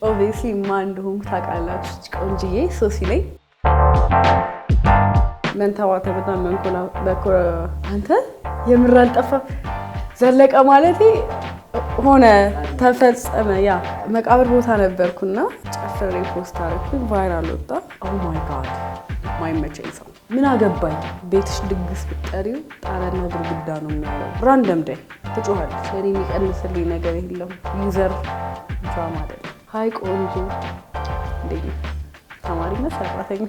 ኦብቪየስሊ ማን እንደሆንኩ ታውቃላችሁ። ቆንጅዬ ሶሲ ነኝ። መንተዋተብና መንኮላ በኮረ አንተ የምር አልጠፋም። ዘለቀ ማለቴ ሆነ ተፈጸመ። ያ መቃብር ቦታ ነበርኩና ጨፍሬ ፖስት አደረኩኝ፣ ቫይራል ወጣ። ኦ ማይ ጋድ ማይመቸኝ ሰው ምን አገባኝ። ቤትሽ ድግስ ብትጠሪው ጣራና ግድግዳ ነው የሚያለው። ራንደም ዴይ ትጮኻለች። ለኔ የሚቀንስልኝ ነገር የለም። ዩዘር ድራማ አይደለም። ሃይ ቆንጆ እንዴት ነው? ተማሪነት ሰራተኛ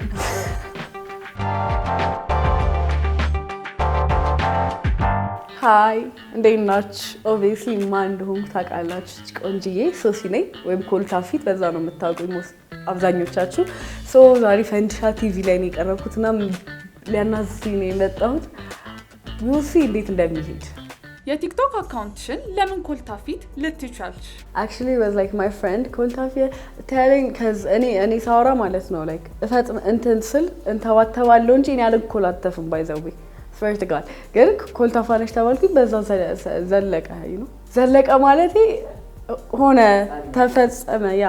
ሃይ እንዴት ናችሁ? ኦብቪየስሊ ማን እንደሆንኩ ታውቃላችሁ። ቆንጅዬ ሶሲ ነኝ ወይም ኮልታፊት፣ በዛ ነው የምታውቁኝ አብዛኞቻችሁ። ዛሬ ፈንዲሻ ቲቪ ላይ ነው የቀረብኩትና ሊያናዝኝ ነው የመጣሁት። ዩሲ እንዴት እንደሚሄድ የቲክቶክ አካውንትሽን ለምን ኮልታፊት ልትቻልሽ? actually was like my friend ኮልታፊት telling cuz እኔ ሳወራ ማለት ነው like እፈጥም እንትን ስል እንተዋተባለሁ እንጂ እኔ አልኮላተፍም ባይዘው ስዌርት ጋር ግን ኮልታፋነሽ ተባልኩኝ። በዛ ዘለቀ ነው ዘለቀ ማለቴ ሆነ ተፈጸመ። ያ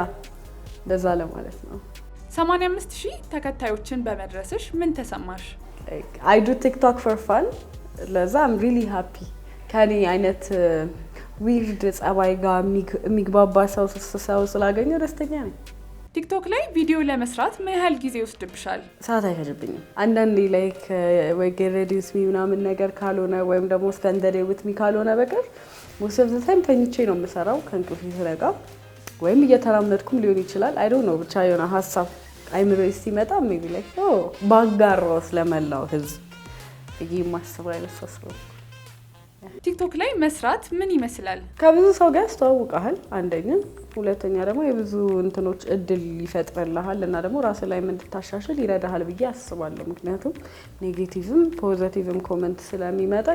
በዛ ለማለት ነው። 85,000 ተከታዮችን በመድረስሽ ምን ተሰማሽ? I do TikTok for fun ለዛ I'm really happy። ከኔ አይነት ዊርድ ጸባይ ጋር የሚግባባ ሰው ስላገኘሁ ደስተኛ ነኝ። ቲክቶክ ላይ ቪዲዮ ለመስራት ምን ያህል ጊዜ ይወስድብሻል? ሰዓት አይፈጅብኝም። አንዳንዴ ላይክ ወይ ጌሬዲዩስ ሚ ምናምን ነገር ካልሆነ ወይም ደግሞ ስታንዳርድ ዊት ሚ ካልሆነ በቀር most of the time ተኝቼ ነው የምሰራው ከእንቅልፌ ስነቃ ወይም እየተራመድኩም ሊሆን ይችላል። አይ ዶንት ኖ ብቻ የሆነ ሀሳብ አይምሮዬ ሲመጣ ሜቢ ላይክ ባጋራው ስለመላው ህዝብ ማስበው አይነት ሰው። ቲክቶክ ላይ መስራት ምን ይመስላል? ከብዙ ሰው ጋር ያስተዋውቃል አንደኛ፣ ሁለተኛ ደግሞ የብዙ እንትኖች እድል ይፈጥርልሃል እና ደግሞ ራስ ላይ እንድታሻሽል ይረዳሃል ብዬ አስባለሁ። ምክንያቱም ኔጌቲቭም ፖዚቲቭም ኮሜንት ስለሚመጣ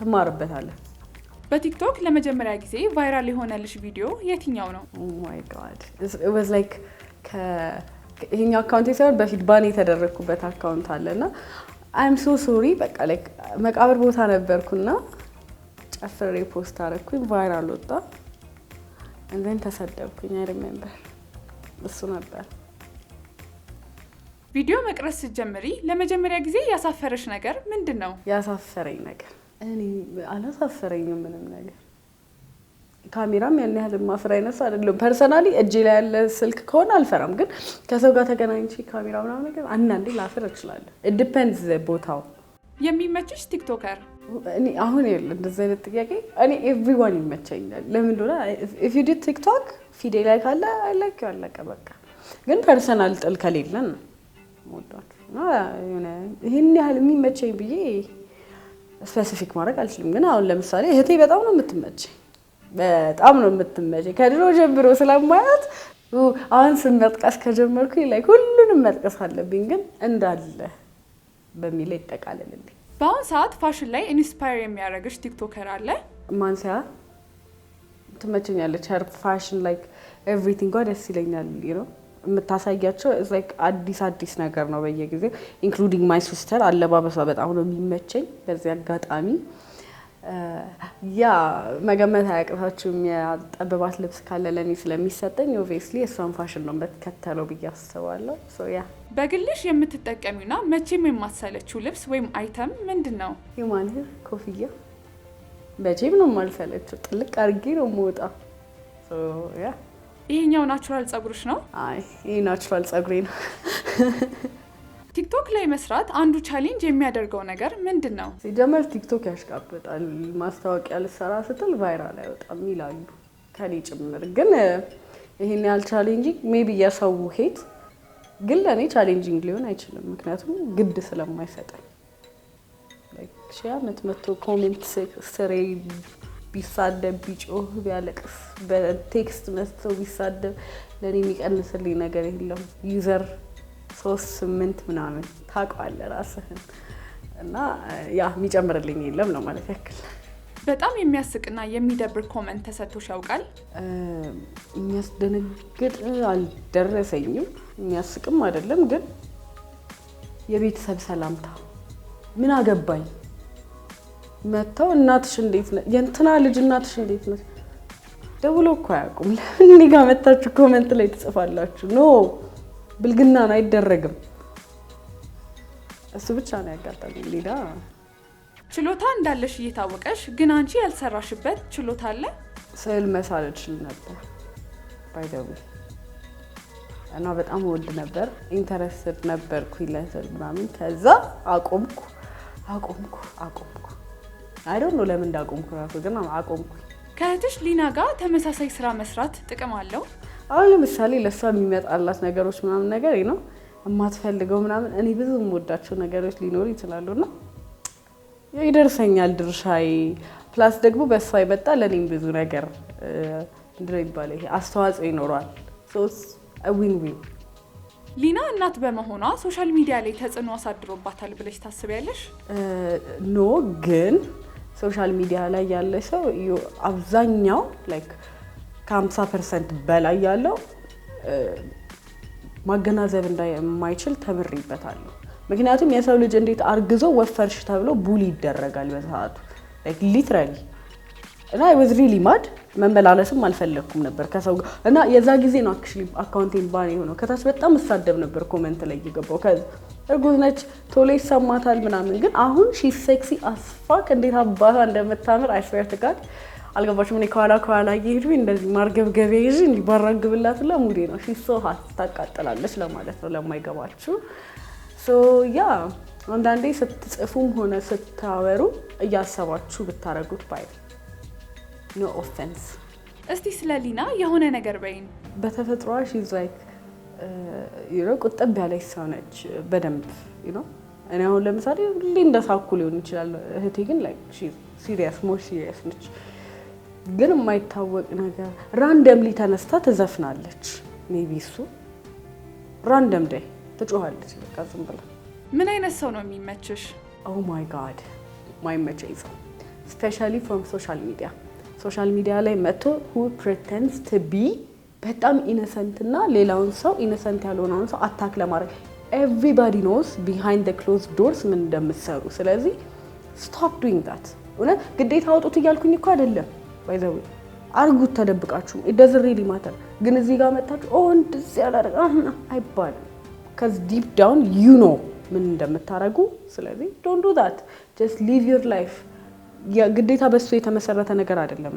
ትማርበታለህ። በቲክቶክ ለመጀመሪያ ጊዜ ቫይራል የሆነልሽ ቪዲዮ የትኛው ነው? ኦ ማይ ጋድ it was like ይሄኛው አካውንት ሳይሆን በፊት ባን የተደረኩበት አካውንት አለና I'm so sorry በቃ like መቃብር ቦታ ነበርኩና ጨፍሬ ፖስት አደረኩኝ፣ ቫይራል ወጣ and then ተሰደብኩኝ። I remember እሱ ነበር። ቪዲዮ መቅረጽ ስትጀምሪ ለመጀመሪያ ጊዜ ያሳፈረሽ ነገር ምንድነው? ያሳፈረኝ ነገር እኔ አላሳፈረኝም ምንም ነገር። ካሜራም ያን ያህል ማፍራ አይነሳ አይደለም። ፐርሰናሊ እጄ ላይ ያለ ስልክ ከሆነ አልፈራም፣ ግን ከሰው ጋር ተገናኝቼ ካሜራ ምናምን ነገር አንዳንዴ ላፍር እችላለሁ። it depends ቦታው። የሚመችሽ ቲክቶከር? እኔ አሁን ይኸውልህ እንደዚህ አይነት ጥያቄ እኔ everyone ይመቸኛል። ለምን እንደሆነ if you do TikTok ፊዴ ላይ ካለ I like you አለቀ በቃ። ግን ፐርሰናል ጥል ከሌለን ሞዳት የሆነ ይሄን ያህል የሚመቸኝ ብዬ ስፔሲፊክ ማድረግ አልችልም። ግን አሁን ለምሳሌ እህቴ በጣም ነው የምትመቸኝ ከድሮ ጀምሮ ስለማያት አሁን ስም መጥቀስ ከጀመርኩኝ ላይ ሁሉንም መጥቀስ አለብኝ፣ ግን እንዳለ በሚል ይጠቃለልልኝ። በአሁን ሰዓት ፋሽን ላይ ኢንስፓየር የሚያደርግሽ ቲክቶከር አለ? ማንሲያ ትመቸኛለች። ሄር ፋሽን ላይክ ኤቭሪቲንግ ጋር ደስ ይለኛል። የምታሳያቸው ላይክ አዲስ ነገር ነው በየጊዜው ኢንክሉዲንግ ማይ ሲስተር። አለባበሷ በጣም ነው የሚመቸኝ። በዚህ አጋጣሚ ያ መገመት አያቅታችሁም። የጠበባት ልብስ ካለ ለኔ ስለሚሰጠኝ ኦብቪየስሊ እሷን ፋሽን ነው በተከተለው ብዬ አስባለሁ። ያ በግልሽ የምትጠቀሚውና መቼም የማትሰለችው ልብስ ወይም አይተም ምንድነው? ሂውማን ሄር ኮፍያ መቼም ነው የማልሰለችው። ጥልቅ አድርጌ ነው የምወጣው። ያ ይሄኛው ናቹራል ጸጉርሽ ነው? አይ ይሄ ናቹራል ጸጉሬ ነው። ቲክቶክ ላይ መስራት አንዱ ቻሌንጅ የሚያደርገው ነገር ምንድነው? ሲጀመር ቲክቶክ ያሽቃብጣል። ማስታወቂያ ልሰራ ስትል ቫይራል አይወጣም ይላሉ ከኔ ጭምር። ግን ይሄን ያህል ቻሌንጂንግ ሜቢ የሰው ሄት ግን ለኔ ቻሌንጂንግ ሊሆን አይችልም፣ ምክንያቱም ግድ ስለማይሰጠኝ። ላይክ ሺዓመት መቶ ኮሜንት ስሬ ቢሳደብ ቢጮህ ቢያለቅስ በቴክስት መስቶ ቢሳደብ ለኔ የሚቀንስልኝ ነገር የለም። ዩዘር 38 ምናምን ታውቀዋለህ ራስህን እና ያ የሚጨምርልኝ የለም ነው ማለት ያክል። በጣም የሚያስቅና የሚደብር ኮሜንት ተሰጥቶሽ ያውቃል? የሚያስደነግጥ አልደረሰኝም፣ የሚያስቅም አይደለም። ግን የቤተሰብ ሰላምታ ምን አገባኝ መተው እናትሽ እንዴት ነው የእንትና ልጅ እናትሽ እንዴት ነው ደውሎ እኮ አያውቁም። ለምን እኔ ጋር መታችሁ ኮሜንት ላይ ትጽፋላችሁ? ኖ ብልግናን አይደረግም። እሱ ብቻ ነው ያጋጠመኝ። ሌላ ችሎታ እንዳለሽ እየታወቀሽ ግን አንቺ ያልሰራሽበት ችሎታ አለ? ስዕል መሳል እችል ነበር ባይደው እና በጣም ወድ ነበር። ኢንተረስትድ ነበርኩኝ ለስዕል ምናምን። ከዛ አቆምኩ። አይ ዶንት ኖ ለምን እንዳቆምኩ ራሱ ግን አቆምኩ። ከእህትሽ ሊና ጋር ተመሳሳይ ስራ መስራት ጥቅም አለው? አሁን ለምሳሌ ለሷ የሚመጣላት ነገሮች ምናምን ነገር ነው የማትፈልገው ምናምን እኔ ብዙ የምወዳቸው ነገሮች ሊኖሩ ይችላሉና ይደርሰኛል ድርሻዬ። ፕላስ ደግሞ በሷ ይመጣ ለኔም ብዙ ነገር እንድነው ይባላል ይሄ አስተዋጽኦ ይኖራል። ሶስ ዊን ዊን። ሊና እናት በመሆኗ ሶሻል ሚዲያ ላይ ተጽዕኖ አሳድሮባታል ብለሽ ታስቢያለሽ? ኖ ግን ሶሻል ሚዲያ ላይ ያለ ሰው አብዛኛው ላይክ ከ50% በላይ ያለው ማገናዘብ እንደማይችል ተምሬበታለሁ። ምክንያቱም የሰው ልጅ እንዴት አርግዞ ወፈርሽ ተብሎ ቡሊ ይደረጋል በሰዓቱ ላይክ ሊትራሊ እና I was really mad። መመላለስም አልፈለኩም ነበር ከሰው ጋር እና የዛ ጊዜ ነው አክቹሊ አካውንቴን ባን የሆነው። ከታች በጣም እሳደብ ነበር ኮሜንት ላይ እየገባው ከዛ እርጉዝ ነች ቶሎ ይሰማታል ምናምን። ግን አሁን ሺ ሴክሲ አስፋክ እንዴት አባታ እንደምታምር I swear to God አልገባችም። እኔ ከኋላ እየሄድኩኝ እንደዚህ ማርገብገቢያ ይዤ እንዲባራግብላት ለሙዴ ነው። ሺ ሶ ሀት ታቃጥላለች ለማለት ነው ለማይገባችሁ። ሶ ያ አንዳንዴ ስትጽፉም ሆነ ስታወሩ እያሰባችሁ ብታረጉት ባይ ኖ ኦፌንስ። እስቲ ስለ ሊና የሆነ ነገር በይን። በተፈጥሯ ሺዝ ላይክ ቁጥብ ያለች ሰው ነች በደንብ እኔ አሁን ለምሳሌ ሁሌ እንደሳኩ ሊሆን ይችላል። እህቴ ግን ላይክ ሲሪየስ ሞር ሲሪየስ ነች። ግን የማይታወቅ ነገር ራንደምሊ ተነስታ ትዘፍናለች። ሜቢ እሱ ራንደም ዴይ ትጮኻለች በቃ ዝም ብላ። ምን አይነት ሰው ነው የሚመችሽ? ኦ ማይ ጋድ ማይመቸኝ ሰው ስፔሻሊ ፍሮም ሶሻል ሚዲያ ላይ መጥቶ who pretends to be በጣም ኢነሰንት እና ሌላውን ሰው ኢነሰንት ያልሆነውን ሰው አታክ ለማድረግ everybody knows behind the closed doors ምን እንደምትሰሩ። ስለዚህ stop doing that። እውነት ግዴታ አውጡት እያልኩኝ እኮ አይደለም። by the way አርጉት ተደብቃችሁ it doesn't really matter። ግን እዚህ ጋር መጣችሁ እንደዚህ ያላረጋ አይባልም። cuz deep down you know ምን እንደምታረጉ። ስለዚህ don't do that. just live your life። ግዴታ በሱ የተመሰረተ ነገር አይደለም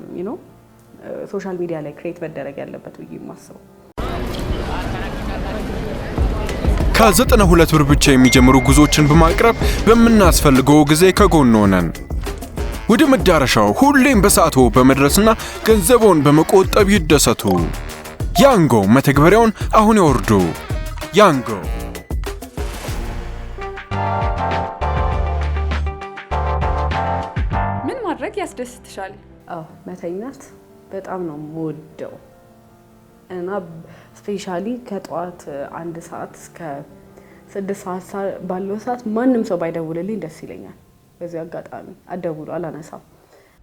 ሶሻል ሚዲያ ላይ ክሬት መደረግ ያለበት ብዬ የማስበው። ከ92 ብር ብቻ የሚጀምሩ ጉዞዎችን በማቅረብ በምናስፈልገው ጊዜ ከጎን ሆነን ወደ መዳረሻው ሁሌም በሰዓቱ በመድረስና ገንዘቦን በመቆጠብ ይደሰቱ። ያንጎ መተግበሪያውን አሁን ያወርዱ። ያንጎ ያስደስትሻል? መተኛት በጣም ነው የምወደው እና ስፔሻሊ ከጧት 1 ሰዓት እስከ 6 ሰዓት ባለው ሰዓት ማንም ሰው ባይደውልልኝ ደስ ይለኛል። በዚህ አጋጣሚ አደውሉ አላነሳም።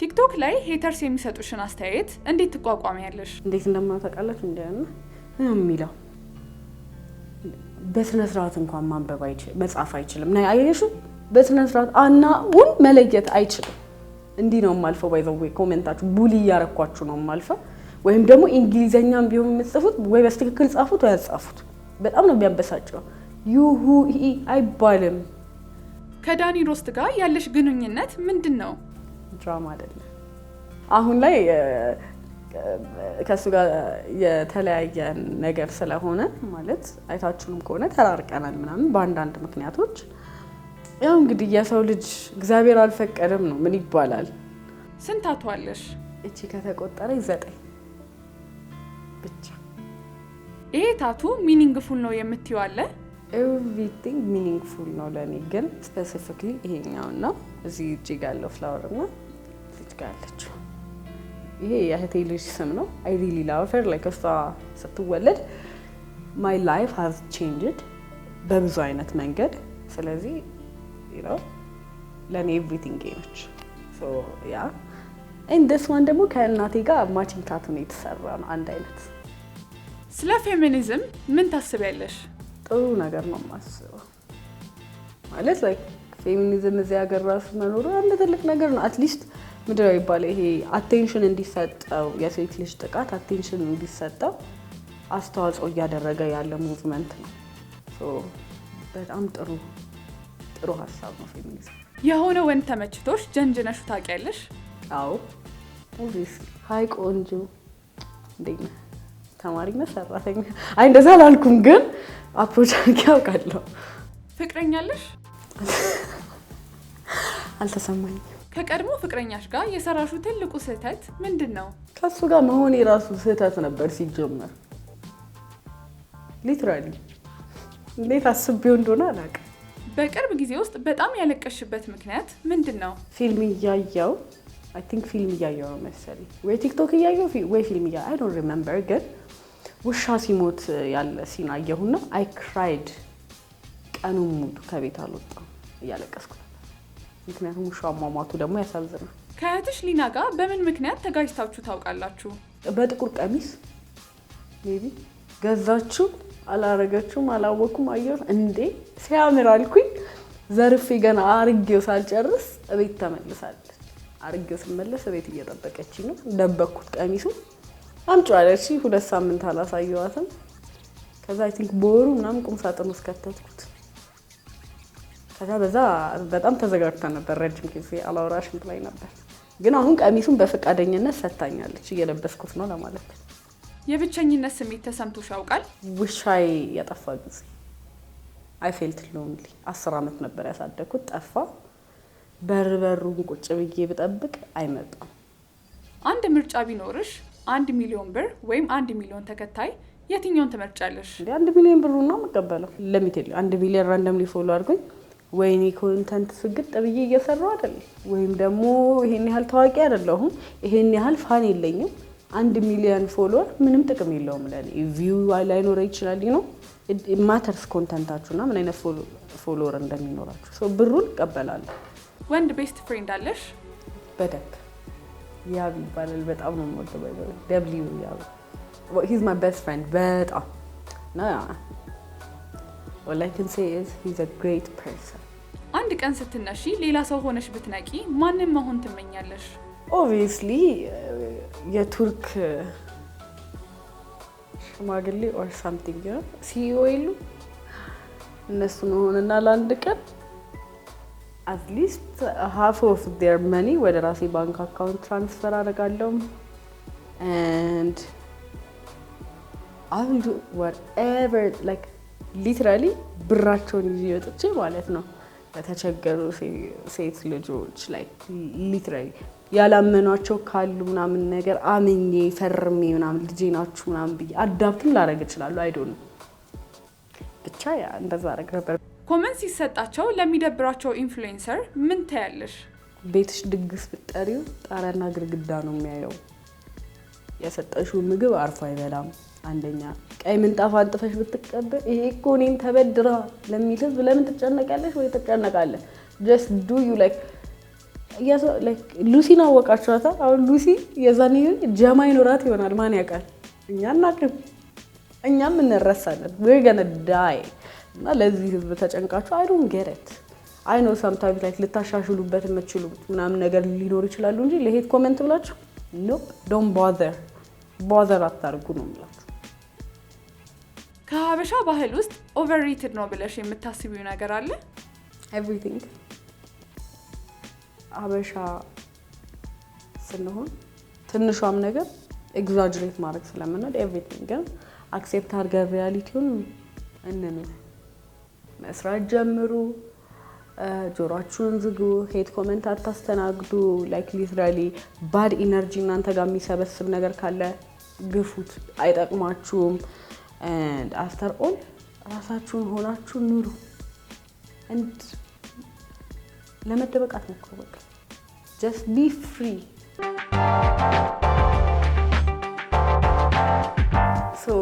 ቲክቶክ ላይ ሄተርስ የሚሰጡሽን አስተያየት እንዴት ትቋቋሚያለሽ? እንዴት እንደማታውቃላችሁ እንደና የሚለው በስነ ስርዓት እንኳን ማንበብ አይችልም መጻፍ አይችልም። ናይ አየሹ በስነ ስርዓት አናውን መለየት አይችልም። እንዲህ ነው የማልፈው። ባይ ዘ ዌይ ኮሜንታችሁ ቡሊ ያረኳችሁ ነው የማልፈው። ወይም ደግሞ እንግሊዘኛም ቢሆን የምትጽፉት ወይ በትክክል ጻፉት ወይ አጻፉት። በጣም ነው የሚያበሳጨው። ዩሁ አይባልም። ከዳኒ ሮስት ጋር ያለሽ ግንኙነት ምንድነው? ድራማ አይደለም። አሁን ላይ ከሱ ጋር የተለያየ ነገር ስለሆነ ማለት አይታችሁንም ከሆነ ተራርቀናል ምናምን በአንዳንድ ምክንያቶች። ያው እንግዲህ የሰው ልጅ እግዚአብሔር አልፈቀደም ነው ምን ይባላል። ስንት ታቷለሽ? እቺ ከተቆጠረ 9 ብቻ። ይሄ ታቱ ሚኒንግፉል ነው የምትይው አለ? ኤቭሪቲንግ ሚኒንግፉል ነው ለኔ፣ ግን ስፔሲፊክሊ ይሄኛው ነው። እዚህ እጅ ጋር ያለው ፍላወር እና እዚህ ጋር ያለችው ይሄ የእህቴ ልጅ ስም ነው። አይ ሪሊ ላቭ ሄር ላይክ እሷ ስትወለድ ማይ ላይፍ ሃዝ ቼንጅድ በብዙ አይነት መንገድ። ስለዚህ ለኔ ኤቭሪቲንግ ነች። ሶ ያ ኤንድ ዲስ ዋን ደግሞ ከእናቴ ጋር ማቺንግ ታቱ ነው የተሰራ ነው አንድ አይነት። ስለ ፌሚኒዝም ምን ታስቢያለሽ? ጥሩ ነገር ነው የማስበው። ማለት ላይክ ፌሚኒዝም እዚህ ሀገር ራሱ መኖሩ አንድ ትልቅ ነገር ነው። አትሊስት ምንድነው ይባላል ይሄ አቴንሽን እንዲሰጠው የሴት ልጅ ጥቃት አቴንሽን እንዲሰጠው አስተዋጽኦ እያደረገ ያለ ሙቭመንት ነው። በጣም ጥሩ ሀሳብ ነው ፌሚኒዝም። የሆነ ወንድ ተመችቶሽ ጀንጅነሹ ታውቂያለሽ? አዎ ኦብቪየስሊ። ሀይ ቆንጆ እንዴት ነህ? ተማሪ ነህ? ሰራተኛ? አይ እንደዛ አላልኩም፣ ግን አፕሮች አድርጌ አውቃለሁ። ፍቅረኛለሽ? አልተሰማኝም። ከቀድሞ ፍቅረኛሽ ጋር የሰራሹ ትልቁ ስህተት ምንድን ነው? ከሱ ጋር መሆን የራሱ ስህተት ነበር ሲጀመር። ሊትራሊ እንዴት አስቤው እንደሆነ አላውቅም። በቅርብ ጊዜ ውስጥ በጣም ያለቀሽበት ምክንያት ምንድን ነው? ፊልም እያየው አይ ቲንክ ፊልም እያየው ነው መሰለኝ፣ ወይ ቲክቶክ እያየው ወይ ፊልም እያየው አይ ዶንት ሪሜምበር፣ ግን ውሻ ሲሞት ያለ ሲን አየሁና አይ ክራይድ። ቀኑን ሙሉ ከቤት አልወጣም እያለቀስኩ ነበር። ምክንያቱም ውሻው አሟሟቱ ደግሞ ያሳዝናል። ከእህትሽ ሊና ጋር በምን ምክንያት ተጋጅታችሁ ታውቃላችሁ? በጥቁር ቀሚስ ሜቢ ገዛችሁ አላረገችውም አላወኩም። አየሁ እንዴ ሲያምር አልኩኝ። ዘርፌ ገና አርጌው ሳልጨርስ እቤት ተመልሳለች። አርጌው ስመለስ እቤት እየጠበቀችኝ ነው። ደበኩት ቀሚሱ አምጪ አለችኝ። 2 ሳምንት አላሳየዋትም። ከዛ አይ ቲንክ ቦሩ ምናምን ቁም ሳጥን ውስጥ ከተትኩት። ከዛ በዛ በጣም ተዘጋግታ ነበር። ረጅም ጊዜ አላወራሽም ብላኝ ነበር፣ ግን አሁን ቀሚሱን በፈቃደኝነት ሰጥታኛለች። እየለበስኩት ነው ለማለት። የብቸኝነት ስሜት ተሰምቶሽ ያውቃል? ውሻዬ የጠፋ ጊዜ አይ ፌልት ሎንሊ። 10 ዓመት ነበር ያሳደግኩት፣ ጠፋ። በሩን ቁጭ ብዬ ብጠብቅ አይመጣም። አንድ ምርጫ ቢኖርሽ 1 ሚሊዮን ብር ወይም 1 ሚሊዮን ተከታይ የትኛውን ትመርጫለሽ? 1 ሚሊዮን ብር ነው የምቀበለው። ለሚቴል 1 ሚሊዮን ራንደምሊ ፎሎ አድርጎኝ ወይኔ ኮንተንት ስግጥ ብዬ እየሰራሁ አይደል፣ ወይም ደግሞ ይሄን ያህል ታዋቂ አይደለሁም፣ ይሄን ያህል ፋን የለኝም። 1 ሚሊዮን ፎሎወር ምንም ጥቅም የለውም ለኔ። ቪው ላይኖር ይችላል ነው ማተርስ ኮንተንታችሁና ምን አይነት ፎሎወር እንደሚኖራችሁ። ሶ ብሩን እቀበላለሁ። ወንድ ቤስት ፍሬንድ አለሽ? በደንብ ያብ ይባላል። በጣም ነው የምወደው። ባይዘው ደብሊው ያብ ሂዝ ማይ ቤስት ፍሬንድ በጣም ና all I can say is he's a great person። አንድ ቀን ስትነሺ ሌላ ሰው ሆነሽ ብትነቂ ማንን መሆን ትመኛለሽ? ኦብቪየስሊ የቱርክ ሽማግሌ or something ሲኢኦ የሉ እነሱ መሆንና ለአንድ ቀን at least half of their money ወደ ራሴ ባንክ አካውንት ትራንስፈር አደርጋለሁ and I will do whatever like literally ብራቸውን ይዤ ወጥቼ ማለት ነው ለተቸገሩ ሴት ልጆች like literally ያላመኗቸው ካሉ ምናምን ነገር አምኜ ፈርሜ ምናምን ልጄ ናችሁ ምናምን ብዬ አዳፕትም ላደርግ እችላለሁ። አይ ዶንት ኖ ብቻ ያ እንደዛ አደርግ ነበር። ኮመንት ሲሰጣቸው ለሚደብራቸው ኢንፍሉዌንሰር ምን ታያለሽ? ቤትሽ ድግስ ብትጠሪው ጣሪያና ግድግዳ ነው የሚያየው። የሰጠሽው ምግብ አርፎ አይበላም። አንደኛ ቀይ ምንጣፍ አንጥፈሽ ብትቀበል ይሄ እኮ እኔን ተበድራ ለሚል ህዝብ ለምን ትጨነቂያለሽ ወይ ትጨነቃለህ? just do you like ሉሲን አወቃችኋታ? አሁን ሉሲ የዛኔ ጀማ ይኖራት ይሆናል ማን ያውቃል? እኛ እናቅም፣ እኛም እንረሳለን። we're gonna die እና ለዚህ ህዝብ ተጨንቃችሁ I don't get it። I know sometimes like ልታሻሽሉበት የምትችሉ ምናምን ነገር ሊኖር ይችላሉ እንጂ ለሄት ኮሜንት ብላችሁ no don't bother አታርጉ ነው የምላችሁ። ከሀበሻ ባህል ውስጥ ኦቨርሬትድ ነው ብለሽ የምታስቢው ነገር አለ? everything ሀበሻ ስንሆን ትንሿም ነገር ኤግዛጀሬት ማድረግ ስለምንወድ everything ግን አክሴፕት አድርገን ሪያሊቲውን እንኑር። መስራት ጀምሩ፣ ጆሮአችሁን ዝጉ፣ ሄት ኮሜንት አታስተናግዱ። ላይክ ሊትራሊ ባድ ኢነርጂ እናንተ ጋር የሚሰበስብ ነገር ካለ ግፉት፣ አይጠቅማችሁም። and after all ራሳችሁን ሆናችሁ ኑሩ። and ለመደበቅ አትሞክሩ። በቃ just be free። so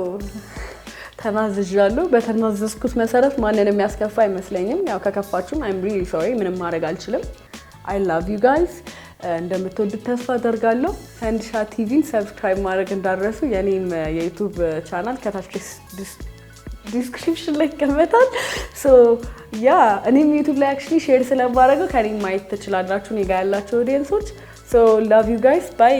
ተናዝዣለሁ። በተናዘዝኩት መሰረት ማንንም የሚያስከፋ አይመስለኝም። ያው ከከፋችሁም I'm really sorry፣ ምንም ማድረግ አልችልም። I love you guys። እንደምትወዱት ተስፋ አደርጋለሁ። ፈንድሻ ቲቪን ሰብስክራይብ ማድረግ እንዳትረሱ። የኔም የዩቲዩብ ቻናል ከታች ዲስክሪፕሽን ላይ ይቀመጣል። ሶ ያ እኔም ዩቲዩብ ላይ አክቹሊ ሼር ስለማደርገው ከኔም ማየት ትችላላችሁ። እኔ ጋር ያላችሁ ኦዲየንሶች ሶ ላቭ ዩ ጋይስ ባይ